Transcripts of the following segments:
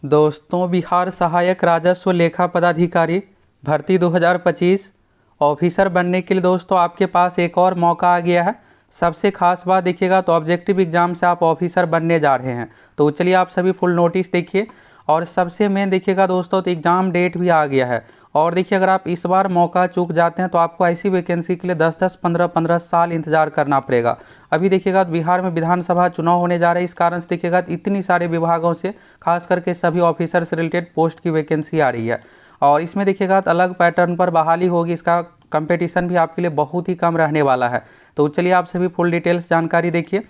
दोस्तों, बिहार सहायक राजस्व लेखा पदाधिकारी भर्ती 2025 ऑफिसर बनने के लिए दोस्तों आपके पास एक और मौका आ गया है। सबसे खास बात देखिएगा तो ऑब्जेक्टिव एग्जाम से आप ऑफिसर बनने जा रहे हैं। तो चलिए आप सभी फुल नोटिस देखिए और सबसे मेन देखिएगा दोस्तों तो एग्ज़ाम डेट भी आ गया है। और देखिए अगर आप इस बार मौका चूक जाते हैं तो आपको ऐसी वैकेंसी के लिए 10-10, 15-15 साल इंतजार करना पड़ेगा। अभी देखिएगा तो बिहार में विधानसभा चुनाव होने जा रहे हैं, इस कारण से देखिएगा तो इतनी सारे विभागों से खास करके सभी ऑफिसर से रिलेटेड पोस्ट की वैकेंसी आ रही है। और इसमें देखिएगा तो अलग पैटर्न पर बहाली होगी, इसका कंपटीशन भी आपके लिए बहुत ही कम रहने वाला है। तो चलिए आप सभी फुल डिटेल्स जानकारी देखिए।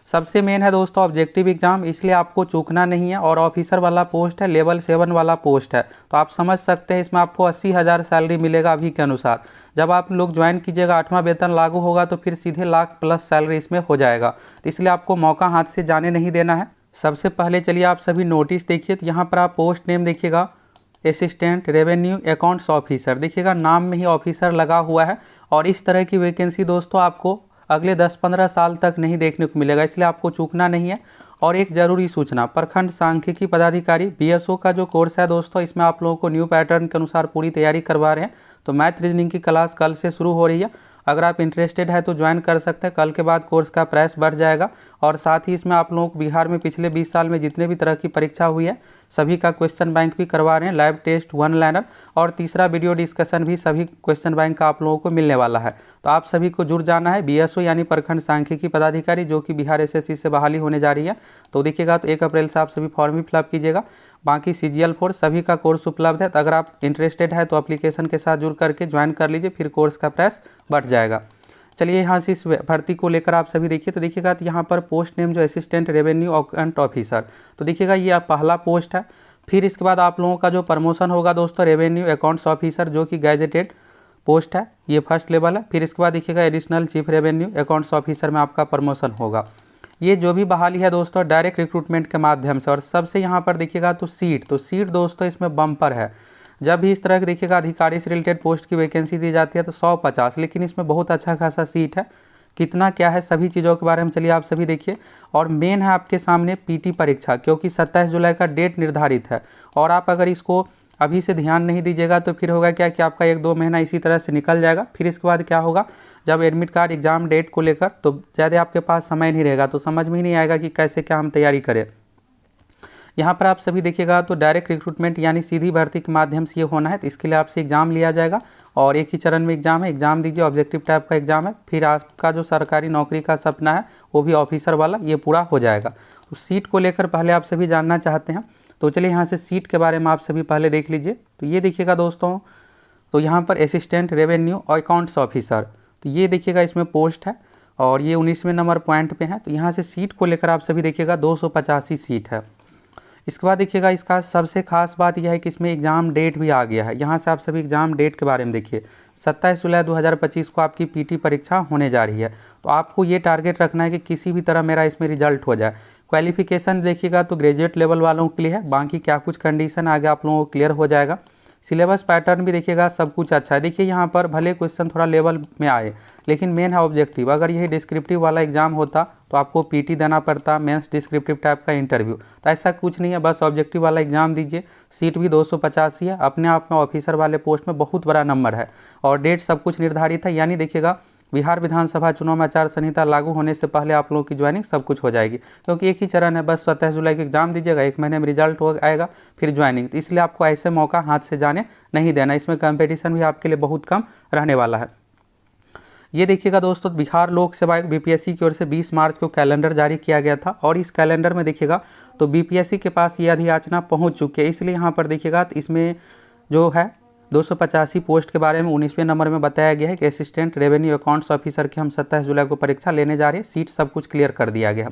सबसे मेन है दोस्तों ऑब्जेक्टिव एग्जाम, इसलिए आपको चूकना नहीं है। और ऑफिसर वाला पोस्ट है, लेवल 7 वाला पोस्ट है। तो आप समझ सकते हैं इसमें आपको 80,000 सैलरी मिलेगा अभी के अनुसार। जब आप लोग ज्वाइन कीजिएगा 8वां वेतन लागू होगा तो फिर सीधे लाख प्लस सैलरी इसमें हो जाएगा। तो इसलिए आपको मौका हाथ से जाने नहीं देना है। सबसे पहले चलिए आप सभी नोटिस देखिए। तो यहाँ पर आप पोस्ट नेम देखिएगा असिस्टेंट रेवेन्यू अकाउंट्स ऑफिसर, देखिएगा नाम में ही ऑफिसर लगा हुआ है। और इस तरह की वैकेंसी दोस्तों आपको अगले 10-15 साल तक नहीं देखने को मिलेगा, इसलिए आपको चूकना नहीं है। और एक ज़रूरी सूचना, प्रखंड सांख्यिकी पदाधिकारी बीएसओ का जो कोर्स है दोस्तों, इसमें आप लोगों को न्यू पैटर्न के अनुसार पूरी तैयारी करवा रहे हैं। तो मैथ रीजनिंग की क्लास कल से शुरू हो रही है। अगर आप इंटरेस्टेड है तो ज्वाइन कर सकते हैं। कल के बाद कोर्स का प्राइस बढ़ जाएगा। और साथ ही इसमें आप लोगों को बिहार में पिछले 20 साल में जितने भी तरह की परीक्षा हुई है सभी का क्वेश्चन बैंक भी करवा रहे हैं, लाइव टेस्ट, वन लाइनर और तीसरा वीडियो डिस्कशन भी सभी क्वेश्चन बैंक का आप लोगों को मिलने वाला है। तो आप सभी को जुड़ जाना है। बीएसओ यानी प्रखंड सांख्यिकी पदाधिकारी, जो कि बिहार एसएससी से बहाली होने जा रही है। तो देखिएगा तो 1 अप्रैल से आप सभी फॉर्म भी फिलअप कीजिएगा। बाकी CGL 4 सभी का कोर्स उपलब्ध है। तो अगर आप इंटरेस्टेड है तो एप्लीकेशन के साथ जुड़ करके ज्वाइन कर लीजिए, फिर कोर्स का प्राइस बढ़ जाएगा। चलिए यहाँ से इस भर्ती को लेकर आप सभी देखिए। तो देखिएगा तो यहाँ पर पोस्ट नेम जो असिस्टेंट रेवेन्यू अकाउंट ऑफिसर, तो देखिएगा ये पहला पोस्ट है। फिर इसके बाद आप लोगों का जो प्रमोशन होगा दोस्तों रेवेन्यू अकाउंट्स ऑफिसर, जो कि गैजेटेड पोस्ट है, ये फर्स्ट लेवल है। फिर इसके बाद देखिएगा additional chief revenue accounts officer में आपका प्रमोशन होगा। ये जो भी बहाली है दोस्तों डायरेक्ट रिक्रूटमेंट के माध्यम से। और सबसे यहाँ पर देखिएगा तो सीट दोस्तों इसमें बम्पर है। जब भी इस तरह के देखिएगा अधिकारी से रिलेटेड पोस्ट की वैकेंसी दी जाती है तो 150, लेकिन इसमें बहुत अच्छा खासा सीट है। कितना क्या है सभी चीज़ों के बारे में चलिए आप सभी देखिए। और मेन है आपके सामने पीटी परीक्षा, क्योंकि 27 जुलाई का डेट निर्धारित है। और आप अगर इसको अभी से ध्यान नहीं दीजिएगा तो फिर होगा क्या कि आपका 1-2 महीना इसी तरह से निकल जाएगा। फिर इसके बाद क्या होगा, जब एडमिट कार्ड एग्जाम डेट को लेकर तो ज़्यादा आपके पास समय नहीं रहेगा, तो समझ में ही नहीं आएगा कि कैसे क्या हम तैयारी करें। यहाँ पर आप सभी देखिएगा तो डायरेक्ट रिक्रूटमेंट यानी सीधी भर्ती के माध्यम से ये होना है। तो इसके लिए आपसे एग्जाम लिया जाएगा और एक ही चरण में एग्जाम है। एग्जाम दीजिए, ऑब्जेक्टिव टाइप का एग्जाम है। फिर आपका जो सरकारी नौकरी का सपना है वो भी ऑफिसर वाला, ये पूरा हो जाएगा। तो सीट को लेकर पहले आप सभी जानना चाहते हैं, तो चलिए यहाँ से सीट के बारे में आप सभी पहले देख लीजिए। तो ये देखिएगा दोस्तों, तो यहाँ पर असिस्टेंट रेवेन्यू अकाउंट्स ऑफिसर, तो ये देखिएगा इसमें पोस्ट है और ये 19वें नंबर पॉइंट पे है। तो यहाँ से सीट को लेकर आप सभी देखिएगा 285 सीट है। इसके बाद देखिएगा इसका सबसे खास बात यह है कि इसमें एग्ज़ाम डेट भी आ गया है। यहाँ से आप सभी एग्ज़ाम डेट के बारे में देखिए। 27 जुलाई 2025 को आपकी पीटी परीक्षा होने जा रही है। तो आपको ये टारगेट रखना है कि किसी भी तरह मेरा इसमें रिजल्ट हो जाए। क्वालिफिकेशन देखिएगा तो ग्रेजुएट लेवल वालों के लिए है, बाकी क्या कुछ कंडीशन आगे आप लोगों को क्लियर हो जाएगा। सिलेबस पैटर्न भी देखिएगा सब कुछ अच्छा है। देखिए यहाँ पर भले क्वेश्चन थोड़ा लेवल में आए, लेकिन मेन है ऑब्जेक्टिव। अगर यही डिस्क्रिप्टिव वाला एग्जाम होता तो आपको पीटी देना पड़ता, मेंस डिस्क्रिप्टिव टाइप का इंटरव्यू। तो ऐसा कुछ नहीं है, बस ऑब्जेक्टिव वाला एग्जाम दीजिए। सीट भी 285 है। अपने आप में ऑफिसर वाले पोस्ट में बहुत बड़ा नंबर है और डेट सब कुछ निर्धारित है। यानी देखिएगा बिहार विधानसभा चुनाव में आचार संहिता लागू होने से पहले आप लोगों की ज्वाइनिंग सब कुछ हो जाएगी, क्योंकि एक ही चरण है। बस 27 जुलाई के एग्जाम दीजिएगा, 1 महीने में रिजल्ट हो आएगा, फिर ज्वाइनिंग। तो इसलिए आपको ऐसे मौका हाथ से जाने नहीं देना। इसमें कंपटीशन भी आपके लिए बहुत कम रहने वाला है। ये देखिएगा दोस्तों, बिहार लोक सेवा आयोग BPSC की ओर से 20 मार्च को कैलेंडर जारी किया गया था। और इस कैलेंडर में देखिएगा तो BPSC के पास ये अधियाचना पहुँच चुकी है। इसलिए यहाँ पर देखिएगा तो इसमें जो है 285 पोस्ट के बारे में 19वें नंबर में बताया गया है कि असिस्टेंट रेवेन्यू अकाउंट्स ऑफिसर की हम 27 जुलाई को परीक्षा लेने जा रहे हैं। सीट सब कुछ क्लियर कर दिया गया।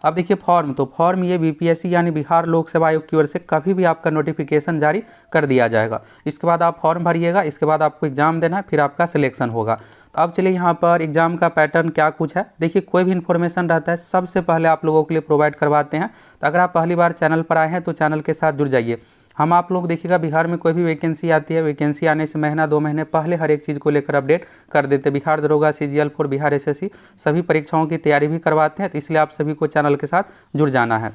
अब देखिए फॉर्म, तो फॉर्म ये BPSC यानी बिहार लोक सेवा आयोग की ओर से कभी भी आपका नोटिफिकेशन जारी कर दिया जाएगा। इसके बाद आप फॉर्म भरिएगा, इसके बाद आपको एग्जाम देना है, फिर आपका सिलेक्शन होगा। तो अब चलिए यहाँ पर एग्जाम का पैटर्न क्या कुछ है। देखिए कोई भी इन्फॉर्मेशन रहता है सबसे पहले आप लोगों के लिए प्रोवाइड करवाते हैं। तो अगर आप पहली बार चैनल पर आए हैं तो चैनल के साथ जुड़ जाइए। हम आप लोग देखिएगा बिहार में कोई भी वैकेंसी आती है, वैकेंसी आने से महीना 2 महीने पहले हर एक चीज़ को लेकर अपडेट कर देते। बिहार दरोगा, CGL 4, बिहार SSC सभी परीक्षाओं की तैयारी भी करवाते हैं। तो इसलिए आप सभी को चैनल के साथ जुड़ जाना है।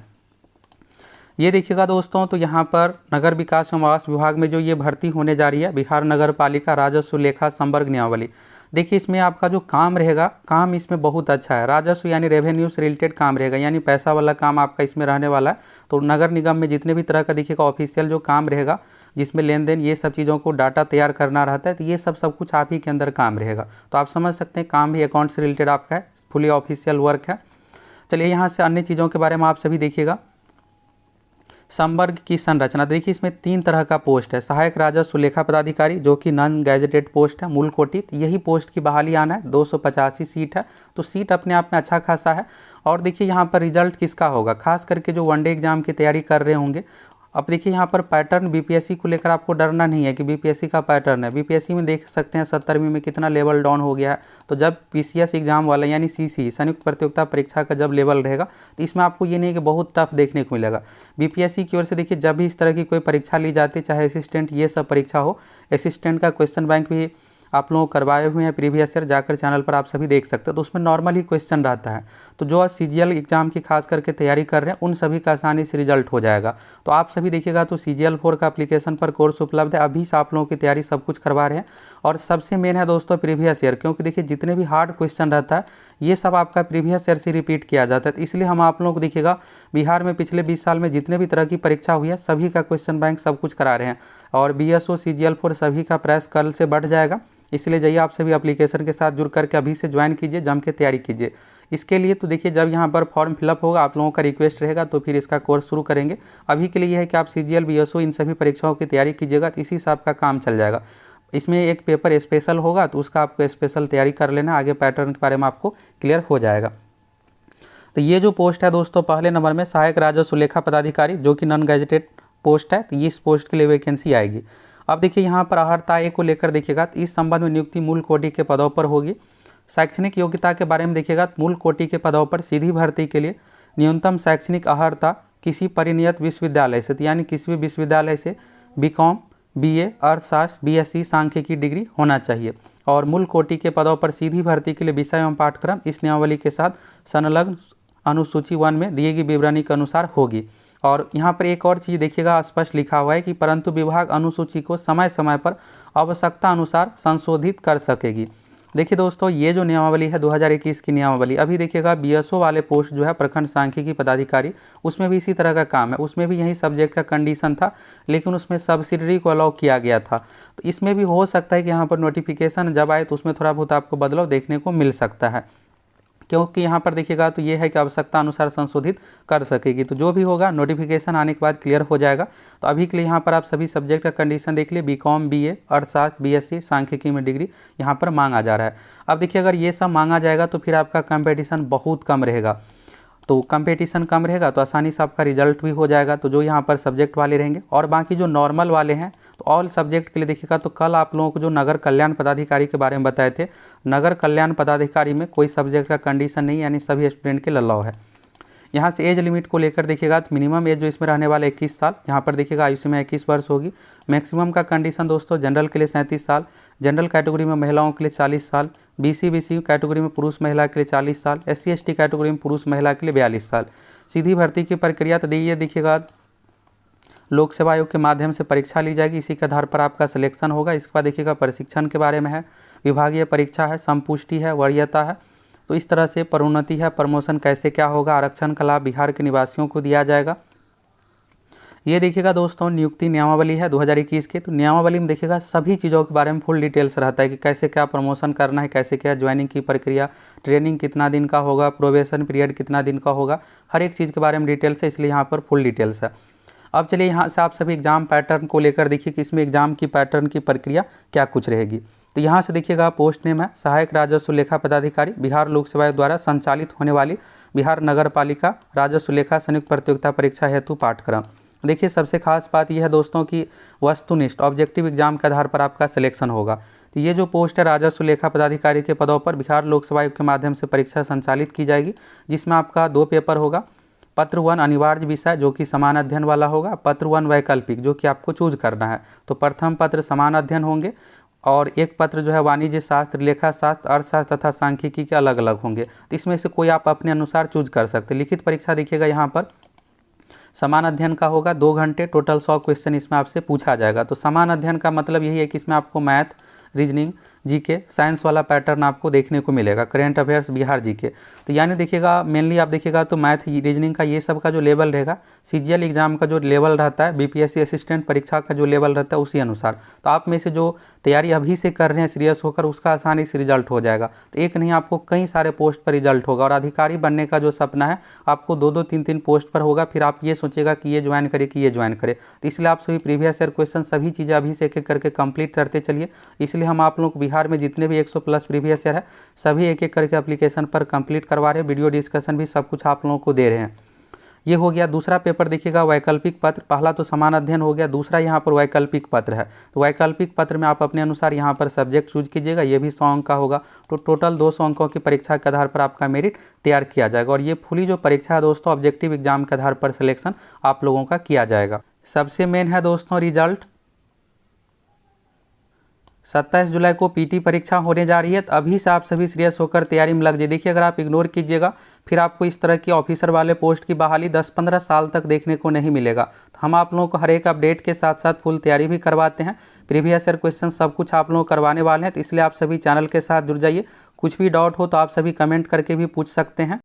ये देखिएगा दोस्तों, तो यहाँ पर नगर विकास एवं आवास विभाग में जो ये भर्ती होने जा रही है, बिहार नगर पालिका राजस्व लेखा संवर्ग नियमावली। देखिए इसमें आपका जो काम रहेगा, काम इसमें बहुत अच्छा है। राजस्व यानी रेवेन्यू से रिलेटेड काम रहेगा, यानी पैसा वाला काम आपका इसमें रहने वाला है। तो नगर निगम में जितने भी तरह का देखिएगा ऑफिशियल जो काम रहेगा, जिसमें लेन देन ये सब चीज़ों को डाटा तैयार करना रहता है, तो ये सब कुछ आप ही के अंदर काम रहेगा। तो आप समझ सकते हैं काम भी अकाउंट से रिलेटेड आपका है, फुली ऑफिशियल वर्क है। चलिए यहाँ से अन्य चीज़ों के बारे में आप सभी देखिएगा। संवर्ग की संरचना, देखिए इसमें 3 तरह का पोस्ट है। सहायक राजस्व लेखा पदाधिकारी जो कि नॉन गैजेटेड पोस्ट है, मूल कोटित, यही पोस्ट की बहाली आना है। 285 सीट है, तो सीट अपने आप में अच्छा खासा है। और देखिए यहाँ पर रिजल्ट किसका होगा, खास करके जो वनडे एग्जाम की तैयारी कर रहे होंगे। अब देखिए यहाँ पर पैटर्न बीपीएससी को लेकर आपको डरना नहीं है कि बीपीएससी का पैटर्न है। बीपीएससी में देख सकते हैं 70वीं में कितना लेवल डाउन हो गया है। तो जब पीसीएस एग्जाम वाला यानी सीसी संयुक्त प्रतियोगिता परीक्षा का जब लेवल रहेगा, तो इसमें आपको ये नहीं कि बहुत टफ देखने को मिलेगा। बीपीएससी की ओर से देखिए जब भी इस तरह की कोई परीक्षा ली जाती है, चाहे असिस्टेंट ये सब परीक्षा हो, असिस्टेंट का क्वेश्चन बैंक भी आप लोग करवाए हुए हैं प्रीवियस ईयर, जाकर चैनल पर आप सभी देख सकते हैं। तो उसमें नॉर्मल ही क्वेश्चन रहता है। तो जो सीजीएल एग्जाम की खास करके तैयारी कर रहे हैं, उन सभी का आसानी से रिजल्ट हो जाएगा। तो आप सभी देखिएगा, तो CGL 4 का एप्लीकेशन पर कोर्स उपलब्ध है। अभी से आप लोगों की तैयारी सब कुछ करवा रहे हैं। और सबसे मेन है दोस्तों प्रीवियस ईयर, क्योंकि देखिए जितने भी हार्ड क्वेश्चन रहता है, ये सब आपका प्रीवियस ईयर से रिपीट किया जाता है। तो इसलिए हम आप लोगों को देखिएगा, बिहार में पिछले 20 साल में जितने भी तरह की परीक्षा हुई है, सभी का क्वेश्चन बैंक सब कुछ करा रहे हैं। और BSO CGL 4 सभी का प्राइस कल से बढ़ जाएगा। इसलिए जाइए आप सभी एप्लीकेशन के साथ जुड़ करके अभी से ज्वाइन कीजिए, जम के तैयारी कीजिए। इसके लिए तो देखिए जब यहाँ पर फॉर्म फिलअप होगा, आप लोगों का रिक्वेस्ट रहेगा, तो फिर इसका कोर्स शुरू करेंगे। अभी के लिए यह है कि आप CGL BSO इन सभी परीक्षाओं की तैयारी कीजिएगा, तो इसी से आपका काम चल जाएगा। इसमें एक पेपर स्पेशल होगा, तो उसका आपको स्पेशल तैयारी कर लेना, आगे पैटर्न के बारे में आपको क्लियर हो जाएगा। तो ये जो पोस्ट है दोस्तों, पहले नंबर में सहायक राजस्व लेखा पदाधिकारी जो कि नॉन गैजेटेड पोस्ट है, तो इस पोस्ट के लिए वैकेंसी आएगी। अब देखिए यहाँ पर अर्हता आय को लेकर देखिएगा, तो इस संबंध में नियुक्ति मूल कोटि के पदों पर होगी। शैक्षणिक योग्यता के बारे में देखिएगा, मूल कोटि के पदों पर सीधी भर्ती के लिए न्यूनतम शैक्षणिक अर्हता किसी परिनियत विश्वविद्यालय से, यानी किसी भी विश्वविद्यालय से BCom BA अर्थशास्त्र BSc सांख्यिकी डिग्री होना चाहिए। और मूल कोटि के पदों पर सीधी भर्ती के लिए विषय एवं पाठ्यक्रम इस नियमावली के साथ संलग्न अनुसूची 1 में दिए गई विवरणी के अनुसार होगी। और यहाँ पर एक और चीज़ देखिएगा, स्पष्ट लिखा हुआ है कि परंतु विभाग अनुसूची को समय समय पर आवश्यकता अनुसार संशोधित कर सकेगी। देखिए दोस्तों, ये जो नियमावली है 2021 की नियमावली, अभी देखिएगा BSO वाले पोस्ट जो है प्रखंड सांख्यिकी पदाधिकारी, उसमें भी इसी तरह का काम है। उसमें भी यही सब्जेक्ट का कंडीशन था, लेकिन उसमें सब्सिडरी को अलाउ किया गया था। तो इसमें भी हो सकता है कि यहाँ पर नोटिफिकेशन जब आए तो उसमें थोड़ा बहुत आपको बदलाव देखने को मिल सकता है, क्योंकि यहाँ पर देखिएगा तो ये है कि आवश्यकता अनुसार संशोधित कर सकेगी। तो जो भी होगा नोटिफिकेशन आने के बाद क्लियर हो जाएगा। तो अभी के लिए यहाँ पर आप सभी सब्जेक्ट का कंडीशन देख लिए, BCom BA अर्थशास्त्र BSc सांख्यिकी में डिग्री यहाँ पर मांगा जा रहा है। अब देखिए अगर ये सब मांगा जाएगा तो फिर आपका कंपटीशन बहुत कम रहेगा। तो कंपटीशन कम रहेगा तो आसानी से आपका रिजल्ट भी हो जाएगा। तो जो यहाँ पर सब्जेक्ट वाले रहेंगे और बाकी जो नॉर्मल वाले हैं, तो ऑल सब्जेक्ट के लिए देखिएगा, तो कल आप लोगों को जो नगर कल्याण पदाधिकारी के बारे में बताए थे, नगर कल्याण पदाधिकारी में कोई सब्जेक्ट का कंडीशन नहीं, यानी सभी स्टूडेंट के लिए अलाउ है। यहाँ से एज लिमिट को लेकर देखिएगा, तो मिनिमम एज जो इसमें रहने वाला 21 साल, यहाँ पर देखिएगा आयु सीमा 21 वर्ष होगी। मैक्सिमम का कंडीशन दोस्तों, जनरल के लिए 37 साल, जनरल कैटेगरी में महिलाओं के लिए 40 साल, BC कैटेगरी में पुरुष महिला के लिए 40 साल, SC ST कैटेगरी में पुरुष महिला के लिए 42 साल। सीधी भर्ती की प्रक्रिया तो देखिएगा लोक सेवा आयोग के माध्यम से परीक्षा ली जाएगी, इसी के आधार पर आपका सिलेक्शन होगा। इसके बाद देखिएगा प्रशिक्षण के बारे में है, विभागीय परीक्षा है, संपुष्टि है, वरीयता है। तो इस तरह से प्रोन्नति है, प्रमोशन कैसे क्या होगा, आरक्षण का लाभ बिहार के निवासियों को दिया जाएगा। ये देखिएगा दोस्तों नियुक्ति नियमावली है 2021 की। तो नियमावली में देखिएगा सभी चीज़ों के बारे में फुल डिटेल्स रहता है कि कैसे क्या प्रमोशन करना है, कैसे क्या ज्वाइनिंग की प्रक्रिया, ट्रेनिंग कितना दिन का होगा, प्रोबेशन पीरियड कितना दिन का होगा, हर एक चीज़ के बारे में डिटेल्स है, इसलिए यहाँ पर फुल डिटेल्स है। अब चलिए यहाँ से आप सभी एग्जाम पैटर्न को लेकर देखिए कि इसमें एग्जाम की पैटर्न की प्रक्रिया क्या कुछ रहेगी। तो यहाँ से देखिएगा पोस्ट नेम है सहायक राजस्व लेखा पदाधिकारी, बिहार लोक सेवा आयोग द्वारा संचालित होने वाली बिहार नगर पालिका राजस्व लेखा संयुक्त प्रतियोगिता परीक्षा हेतु पाठ्यक्रम। देखिए सबसे खास बात यह है दोस्तों कि वस्तुनिष्ठ ऑब्जेक्टिव एग्जाम के आधार पर आपका सिलेक्शन होगा। तो ये जो पोस्ट है राजस्व लेखा पदाधिकारी के पदों पर बिहार लोक सेवा आयोग के माध्यम से परीक्षा संचालित की जाएगी, जिसमें आपका 2 पेपर होगा। पत्र 1 अनिवार्य विषय जो कि समान अध्ययन वाला होगा, पत्र 1 वैकल्पिक जो कि आपको चूज करना है। तो प्रथम पत्र समान अध्ययन होंगे और एक पत्र जो है वाणिज्य शास्त्र, लेखा शास्त्र, अर्थशास्त्र तथा सांख्यिकी के अलग अलग होंगे। तो इसमें से कोई आप अपने अनुसार चूज कर सकते हैं। लिखित परीक्षा देखिएगा यहाँ पर समान अध्ययन का होगा 2 घंटे, टोटल 100 क्वेश्चन इसमें आपसे पूछा जाएगा। तो समान अध्ययन का मतलब यही है कि इसमें आपको मैथ, रीजनिंग, जीके, साइंस वाला पैटर्न आपको देखने को मिलेगा, करेंट अफेयर्स, बिहार जीके। तो यानी देखिएगा मेनली आप देखिएगा तो मैथ, रीजनिंग का ये सब का जो लेवल रहेगा, सीजीएल एग्जाम का जो लेवल रहता है, बीपीएससी असिस्टेंट परीक्षा का जो लेवल रहता है उसी अनुसार। तो आप में से जो तैयारी अभी से कर रहे हैं सीरियस होकर, उसका आसानी से रिजल्ट हो जाएगा। तो एक नहीं, आपको कई सारे पोस्ट पर रिजल्ट होगा। और अधिकारी बनने का जो सपना है आपको 2-2, 3-3 पोस्ट पर होगा। फिर आप ये सोचेगा कि ये ज्वाइन करे कि ये ज्वाइन करे। तो इसलिए आप सभी प्रीवियस ईयर क्वेश्चन सभी चीज़ें अभी से एक एक करके कंप्लीट करते चलिए। इसलिए हम आप लोग को बिहार में जितने भी 100 प्लस प्रीवियस ईयर है सभी एक एक करके एप्लीकेशन पर कंप्लीट करवा रहे हैं। वीडियो डिस्कशन भी सब कुछ आप लोगों को दे रहे हैं। ये हो गया दूसरा पेपर। देखिएगा वैकल्पिक पत्र, पहला तो समान अध्ययन हो गया, दूसरा यहाँ पर वैकल्पिक पत्र है। तो वैकल्पिक पत्र में आप अपने अनुसार यहाँ पर सब्जेक्ट चूज कीजिएगा। ये भी 100 अंक का होगा। तो टोटल 200 अंकों की परीक्षा के आधार पर आपका मेरिट तैयार किया जाएगा। और ये फुली जो परीक्षा है दोस्तों, ऑब्जेक्टिव एग्जाम के आधार पर सिलेक्शन आप लोगों का किया जाएगा। सबसे मेन है दोस्तों रिजल्ट। 27 जुलाई को पीटी परीक्षा होने जा रही है। तो अभी से आप सभी सीरियस होकर तैयारी में लग जाइए। देखिए अगर आप इग्नोर कीजिएगा फिर आपको इस तरह की ऑफिसर वाले पोस्ट की बहाली 10-15 साल तक देखने को नहीं मिलेगा। तो हम आप लोगों को हर एक अपडेट के साथ साथ फुल तैयारी भी करवाते हैं। प्रीवियस ईयर क्वेश्चन सब कुछ आप लोगों को करवाने वाले हैं। तो इसलिए आप सभी चैनल के साथ जुड़ जाइए। कुछ भी डाउट हो तो आप सभी कमेंट करके भी पूछ सकते हैं।